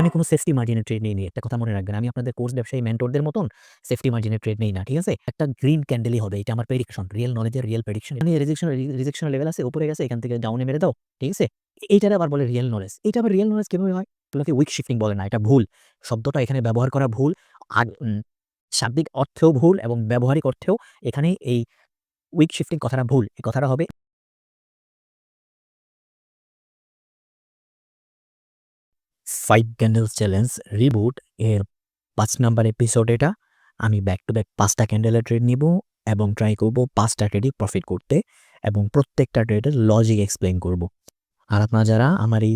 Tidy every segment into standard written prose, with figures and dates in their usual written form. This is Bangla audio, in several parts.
আমি কোনো সেফটি মার্জিনের ট্রেড নেইনি। একটা কথা মনে রাখবেন। আমি আপনাদের কোর্স ব্যবসায়ী মেন্টরদের মতন সেফটি মার্জিনের ট্রেড নেই না। ঠিক আছে? একটা গ্রিন ক্যান্ডেলই হবে। এটা আমার প্রেডিকশন। রিয়াল নলেজের রিয়াল প্রেডিকশন। এখানে রিজেকশন লেভেল আছে, উপরে গেছে, এখান থেকে ডাউনে মেরে দাও। ঠিক আছে? এইটারে আবার বলে রিয়াল নলেজ। এটা আবার রিয়াল নলেজ কিভাবে হয়? এগুলোকে উইক শিফটিং বলে না। এটা ভুল। শব্দটা এখানে ব্যবহার করা ভুল। আর শাব্দিক অর্থেও ভুল এবং ব্যবহারিক অর্থেও এখানে এই উইক শিফটিং কথাটা ভুল। এই কথাটা হবে 5 ক্যান্ডেলস চ্যালেঞ্জ রিবুট এর ৫ নাম্বার এপিসোড এটা। আমি ব্যাক টু ব্যাক ৫ টা ক্যান্ডেলের ট্রেড নিব এবং ট্রাই করব ৫ টা ট্রেডই প্রফিট করতে এবং প্রত্যেকটা ট্রেডের লজিক এক্সপ্লেইন করব। আর আপনারা যারা আমার এই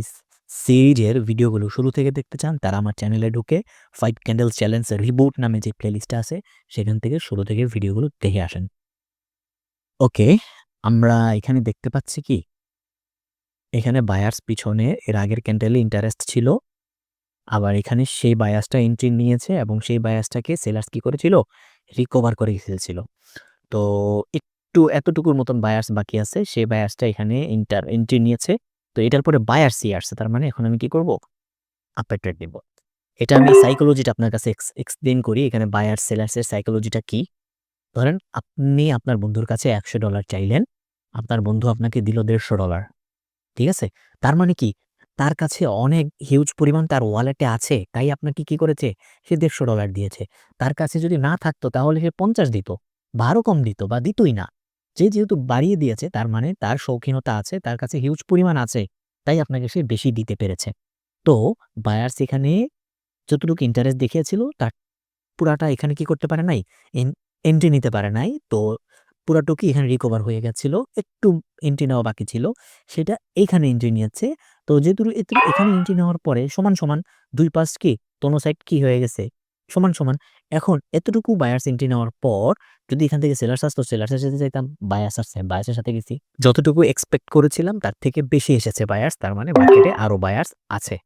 সিরিজের ভিডিওগুলো শুরু থেকে দেখতে চান, তারা আমার চ্যানেলে ঢুকে 5 ক্যান্ডেলস চ্যালেঞ্জ রিবুট নামে যে প্লেলিস্টটা আছে, সেখান থেকে শুরু থেকে ভিডিওগুলো দেখে আসেন। ওকে, আমরা এখানে দেখতে পাচ্ছি কি? এখানে বায়ার্স পিছনে এর আগের ক্যান্ডেলে ইন্টারেস্ট ছিল। আবার এখানে সেই বায়াসটা এন্ট্রি নিয়েছে এবং সেই বায়াসটাকে সেলার্স কি করেছিল? রিকভার করে ফেলছিল। তো একটু এতটুকুর মতন বায়ার্স বাকি আছে। সেই বায়াসটা এখানে এন্ট্রি নিয়েছে। তো এটার পরে বায়ার সি আসছে। তার মানে এখন আমি কি করব? আপার ট্রেড নিব। এটা আমি সাইকোলজিটা আপনার কাছে এক্সপ্লেইন করি। এখানে বায়ার সেলার্স এর সাইকোলজিটা কি? ধরেন আপনি আপনার বন্ধুর কাছে $100 চাইলেন। আপনার বন্ধু আপনাকে দিল $150। ঠিক আছে? তার মানে কি? তার কাছে অনেক হিউজ পরিমাণ তার ওয়ালেটে আছে। তাই আপনাকে কি করেছে? সে $150 দিয়েছে। তার কাছে যদি না থাকতো তাহলে সে 50 দিত বা আরও কম দিত বা দিতই না। সে যেহেতু বাড়িয়ে দিয়েছে তার মানে তার শৌখিনতা আছে, তার কাছে হিউজ পরিমাণ আছে। তাই আপনাকে সে বেশি দিতে পেরেছে। তো বায়ার্স এখানে যতটুকু ইন্টারেস্ট দেখিয়েছিল তার পুরাটা এখানে কি করতে পারে নাই? এন এন্ট্রি নিতে পারে নাই। তো পুরাটুকুই এখানে রিকভার হয়ে গেছিল। একটু এন্ট্রি নেওয়া বাকি ছিল। সেটা এইখানে এন্ট্রি নিয়েছে। তো যেহেতু এখানে এন্ট্রি নেওয়ার পরে সমান, ২ পাশ কি? দোনো সাইড কি হয়ে গেছে? সমান। এখন এতটুকু বায়ার্স এন্ট্রি নেওয়ার পর যদি এখান থেকে সেলার্স আসতো, সেলার্সের সাথে যাইতাম। বায়ার্স আসছে, বায়ার্সের সাথে গেছি। যতটুকু এক্সপেক্ট করেছিলাম তার থেকে বেশি এসেছে বায়ার্স। তার মানে মার্কেটে আরো বায়ার্স আছে।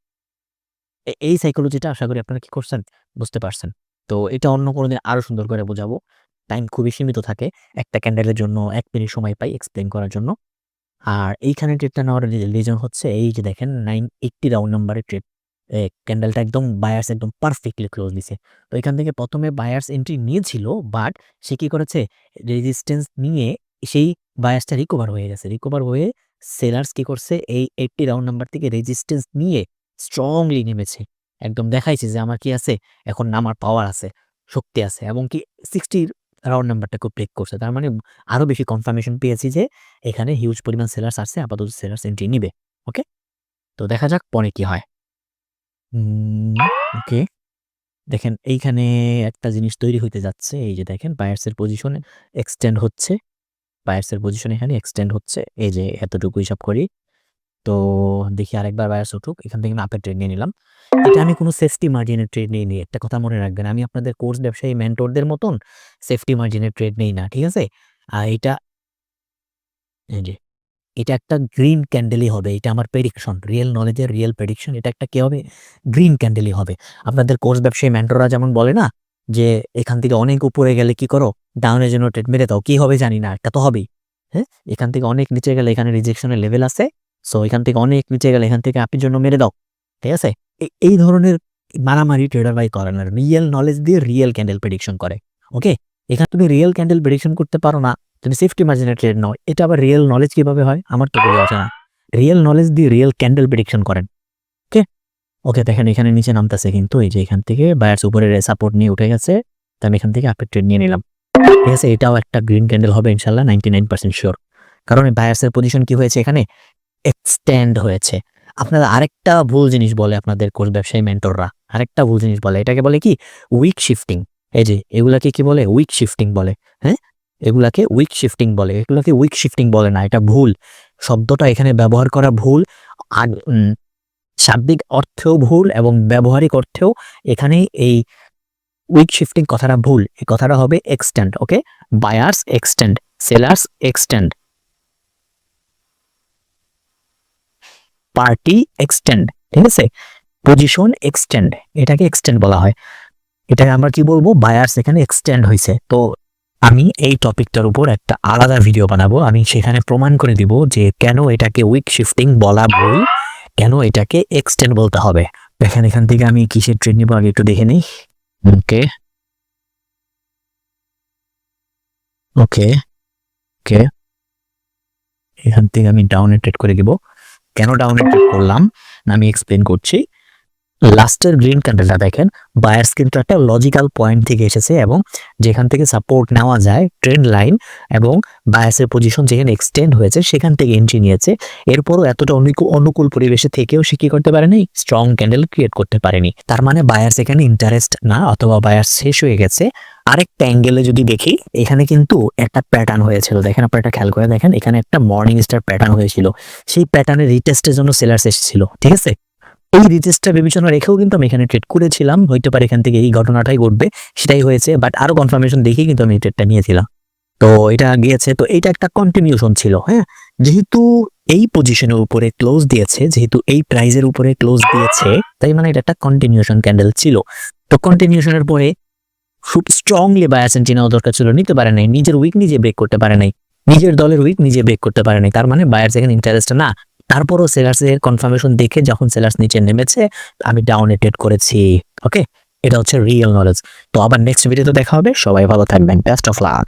এই সাইকোলজিটা আশা করি আপনারা কি করছেন? বুঝতে পারছেন। তো এটা অন্য কোনো দিন আরো সুন্দর করে বোঝাবো। টাইম খুবই সীমিত থাকে। একটা ক্যান্ডেলের জন্য ১ মিনিট সময় পাই এক্সপ্লেইন করার জন্য। আর এইখানে ট্রেডটা নেওয়ার রিজন হচ্ছে এই যে দেখেন 980 রাউন্ড নাম্বারের ট্রেড। ক্যান্ডেলটা একদম বায়ার্স একদম পারফেক্টলি ক্লোজ দিছে। তো এখান থেকে ১ম এ বায়ার্স এন্ট্রি নিয়েছিল, বাট সে কি করেছে? রেজিস্ট্যান্স নিয়ে সেই বায়ার্সটা রিকভার হয়ে গেছে। রিকভার হয়ে সেলার্স কি করছে? এই 80 রাউন্ড নাম্বার থেকে রেজিস্ট্যান্স নিয়ে স্ট্রংলি নেমেছে। একদম দেখাইছে যে আমার কি আছে? এখন নামার পাওয়ার আছে, শক্তি আছে এবং কি 60 রাউন্ড নাম্বারটাকেও ব্রেক করছে। তার মানে আরো বেশি কনফার্মেশন পেয়েছি যে এখানে হিউজ পরিমাণ সেলার্স আসছে। আপাতত সেলার্স এন্ট্রি নিবে। ওকে? তো দেখা যাক পরে কি হয়। ওকে। দেখেন এইখানে একটা জিনিস তৈরি হইতে যাচ্ছে। এই যে দেখেন বায়ার্স এর পজিশন এক্সটেন্ড হচ্ছে। বায়ার্স এর পজিশন এখানে এক্সটেন্ড হচ্ছে। এই যে এতটুকু হিসাব করি। তো দেখি আরেকবার বায়ার্স উঠুক। এখান থেকে আমি আপের ট্রেড নিয়ে নিলাম। এটা আমি কোনো সেফটি মার্জিনের ট্রেড নিইনি। একটা কথা মনে রাখবেন। আমি আপনাদের কোর্স ব্যবসায়ী মেন্টরদের মতন সেফটি মার্জিনের ট্রেড নেই না। ঠিক আছে? এটা এই যে এটা একটা গ্রিন ক্যান্ডেলই হবে। এটা আমার প্রেডিকশন। রিয়াল নলেজের রিয়াল প্রেডিকশন। এটা একটা কি হবে? গ্রিন ক্যান্ডেলই হবে। আপনাদের কোর্স ব্যবসায়ী মেন্টররা যেমন বলে না? যে এখান থেকে অনেক উপরে গেলে কি করো? ডাউনের জন্য ট্রেড মেরে দাও। কি হবে জানি না। একটা তো হবেই। হ্যাঁ? এখান থেকে অনেক নিচে গেলে এখানে রিজেকশনের লেভেল আছে। সো এখান থেকে অনেক নিচে গেলে এখান থেকে আপের জন্য মেরে দাও। ঠিক আছে? এই ধরনের মারামারি ট্রেডার ভাই করে না। রিয়াল নলেজ দিয়ে রিয়াল ক্যান্ডেল প্রেডিকশন করে। ওকে? এখানে তুমি রিয়াল ক্যান্ডেল প্রেডিকশন করতে পারো না। তুমি সেফটি মার্জিনের ট্রেড নাও। এটা আবার রিয়াল নলেজ কিভাবে হয়? আমার তো বোঝা আসে না। রিয়াল নলেজ দিয়ে রিয়াল ক্যান্ডেল প্রেডিকশন করেন। ওকে? ওকে, দেখেন এখানে নিচে নামতেছে কিন্তু এই যে এখান থেকে বায়ার্স উপরের সাপোর্ট নিয়ে উঠে গেছে। তো আমি এখান থেকে আপের ট্রেড নিয়ে নিলাম। ঠিক আছে? এটাও একটা গ্রিন ক্যান্ডেল হবে ইনশাআল্লাহ 99% সিওর। কারণ এই বায়ার্স এর পজিশন কি হয়েছে এখানে? এক্সটেন্ড হয়েছে। আপনারা আরেকটা ভুল জিনিস বলে আপনাদের কোর্স ব্যবসায়ী মেন্টররা। আরেকটা ভুল জিনিস বলে। এটাকে বলে কি? Weak shifting. এই যে এগুলাকে কি বলে? উইক শিফটিং বলে। হ্যাঁ? এগুলাকে উইক শিফটিং বলে। এগুলাকে উইক শিফটিং বলে না। এটা ভুল। শব্দটা এখানে ব্যবহার করা ভুল। আর শাব্দিক অর্থেও ভুল এবং ব্যবহারিক অর্থেও এখানে এই উইক শিফটিং কথাটা ভুল। এই কথাটা হবে extend. Okay? Buyers extend, sellers extend, party extend. ঠিক আছে? পজিশন এক্সটেন্ড, এটাকে এক্সটেন্ড বলা হয়। এটাকে আমরা কি বলবো? বায়ার্স এখানে এক্সটেন্ড হয়েছে। তো আমি এই টপিকটার উপর একটা আলাদা ভিডিও বানাবো। আমি সেখানে প্রমাণ করে দিব যে কেন এটাকে উইক শিফটিং বলা ভুল, কেন এটাকে এক্সটেন্ড বলতে হবে। দেখেন এখান থেকে আমি কিসের ট্রেড নিব আগে একটু দেখে নিই। ওকে ওকে ওকে, এখান থেকে আমি ডাউনে ট্রেড করে দিব। কেন ডাউনে ট্রেড করলাম আমি এক্সপ্লেন করছি। লাস্টের গ্রিন ক্যান্ডেলটা দেখেন, বায়ার্স কিন্তু একটা লজিক্যাল পয়েন্ট থেকে এসেছে এবং যেখান থেকে সাপোর্ট নেওয়া যায় ট্রেন্ড লাইন এবং বায়ার্সের পজিশন যেখানে এক্সটেন্ড হয়েছে সেখান থেকে এন্ট্রি নিয়েছে। এরপরও এতটা অনুকূল পরিবেশে থেকেও সে কি করতে পারেনি, স্ট্রং ক্যান্ডেল ক্রিয়েট করতে পারেনি। তার মানে বায়ার্স এখানে ইন্টারেস্ট না, অথবা বায়ার্স শেষ হয়ে গেছে। আরেকটা অ্যাঙ্গেলে যদি দেখি, এখানে কিন্তু একটা প্যাটার্ন হয়েছিল, দেখেন আপনারা এটা খেয়াল করে দেখেন, এখানে একটা মর্নিং স্টার প্যাটার্ন হয়েছিল, সেই প্যাটার্নের রিটেস্টের জন্য সেলার্স এসেছিল, ঠিক আছে। এই রিটেস্টটা বিবেচনা রেখেও কিন্তু আমি এখানে ট্রেড করেছিলাম, হইতে পারে এখান থেকে এই ঘটনাটাই ঘটবে, সেটাই হয়েছে, বাট আরো কনফার্মেশন দেখেই কিন্তু আমি ট্রেডটা নিয়েছিলাম। তো এটা গিয়েছে, তো এটা একটা কন্টিনিউশন ছিল। হ্যাঁ, যেহেতু এই পজিশনের উপরে ক্লোজ দিয়েছে, যেহেতু এই প্রাইজের উপরে ক্লোজ দিয়েছে, তাই মানে এটা একটা কন্টিনিউশন ক্যান্ডেল ছিল। তো কন্টিনিউশনের পরে খুব স্ট্রংলি বায়াস এন্ট্রি নেওয়া দরকার ছিল, নিতে পারে নাই, নিজের উইক নিজে ব্রেক করতে পারে নাই, নিজের দলের উইক নিজে ব্রেক করতে পারে নাই, তার মানে বায়ার্স এখানে ইন্টারেস্ট না। তারপরও সেলার্স এর কনফার্মেশন দেখে যখন সেলার্স নিচে নেমেছে আমি ডাউনে ট্রেড করেছি। ওকে, এটা হচ্ছে রিয়েল নলেজ। তো আবার নেক্সট ভিডিওতে দেখা হবে, সবাই ভালো থাকবেন, বেস্ট অফ লাক।